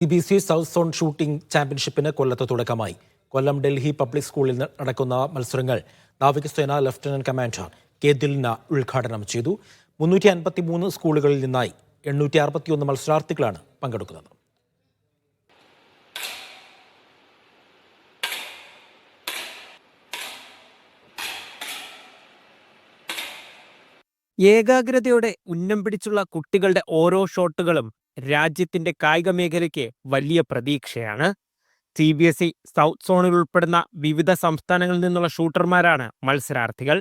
CBC south zone shooting ചാമ്പ്യൻഷിപ്പിന് കൊല്ലത്ത് തുടക്കമായി. കൊല്ലം Delhi public സ്കൂളിൽ നടക്കുന്ന മത്സരങ്ങൾ നാവികസേന ലഫ്റ്റനന്റ് കമാൻഡർ കെ ദിൽന ഉദ്ഘാടനം ചെയ്തു. 353 സ്കൂളുകളിൽ നിന്നായി 861 മത്സരാർത്ഥികളാണ് പങ്കെടുക്കുന്നത്. ഏകാഗ്രതയോടെ ഉന്നം പിടിച്ചുള്ള കുട്ടികളുടെ ഓരോ ഷോട്ടുകളും രാജ്യത്തിന്റെ കായിക മേഖലയ്ക്ക് വലിയ പ്രതീക്ഷയാണ്. CBSE സൗത്ത് സോണിൽ ഉൾപ്പെടുന്ന വിവിധ സംസ്ഥാനങ്ങളിൽ നിന്നുള്ള ഷൂട്ടർമാരാണ് മത്സരാർത്ഥികൾ.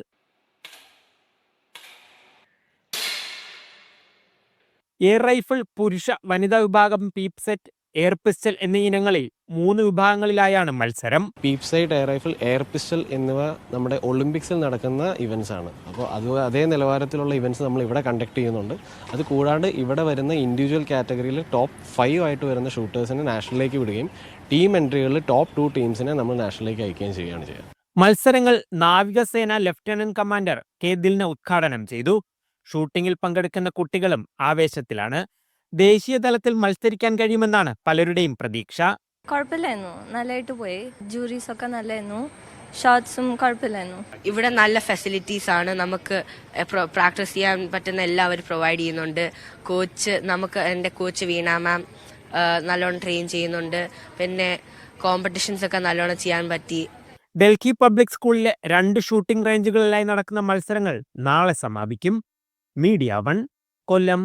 എയർ റൈഫിൾ പുരുഷ വനിതാ വിഭാഗം, പീപ്പ് സെറ്റ്, എയർ പിസ്റ്റൽ എന്നീ ഇനങ്ങളിൽ 3 വിഭാഗങ്ങളിലായാണ് മത്സരം. Peep sight, air rifle, air pistol എന്നിവ നമ്മുടെ ഒളിമ്പിക്സിൽ നടക്കുന്ന ഇവൻറ്റ്സ് ആണ്. അപ്പോൾ അതേ നിലവാരത്തിലുള്ള ഇവൻറ്റ്സ് നമ്മൾ ഇവിടെ കണ്ടക്ട് ചെയ്യുന്നുണ്ട്. അത് കൂടാണ്ട് ഇവിടെ വരുന്ന ഇൻഡിവിജ്വൽ കാറ്റഗറിയിൽ ടോപ്പ് 5 ആയിട്ട് വരുന്ന ഷൂട്ടേഴ്സിനെ നാഷണലിലേക്ക് വിടുകയും ടീം എൻട്രികളിൽ ടോപ്പ് 2 ടീംസിനെ നമ്മൾ നാഷണലിലേക്ക് അയക്കുകയും ചെയ്യുകയാണ് ചെയ്യുക. മത്സരങ്ങൾ നാവികസേന ലഫ്റ്റനന്റ് കമാൻഡർ കെ ദിൽന ഉദ്ഘാടനം ചെയ്തു. ഷൂട്ടിങ്ങിൽ പങ്കെടുക്കുന്ന കുട്ടികളും ആവേശത്തിലാണ്. ദേശീയ തലത്തിൽ മത്സരിക്കാൻ കഴിയുമെന്നാണ് പലരുടെയും പ്രതീക്ഷ. കുഴപ്പമില്ലായിരുന്നു, നല്ലതായിട്ട് പോയി. ജൂറീസ് ഒക്കെ നല്ലായിരുന്നു, ഷോട്ട്സും കുഴപ്പമില്ലായിരുന്നു. ഇവിടെ നല്ല ഫെസിലിറ്റീസ് ആണ്, നമുക്ക് പ്രാക്ടീസ് ചെയ്യാൻ പറ്റുന്ന എല്ലാവരും പ്രൊവൈഡ് ചെയ്യുന്നുണ്ട്. എൻ്റെ കോച്ച് വീണ മാം നല്ലോണം ട്രെയിൻ ചെയ്യുന്നുണ്ട്. പിന്നെ കോമ്പറ്റീഷൻസ് ഒക്കെ നല്ലോണം ചെയ്യാൻ പറ്റി. ഡൽഹി പബ്ലിക് സ്കൂളിലെ 2 ഷൂട്ടിംഗ് റേഞ്ചുകളിലായി നടക്കുന്ന മത്സരങ്ങൾ നാളെ സമാപിക്കും. മീഡിയ 1, കൊല്ലം.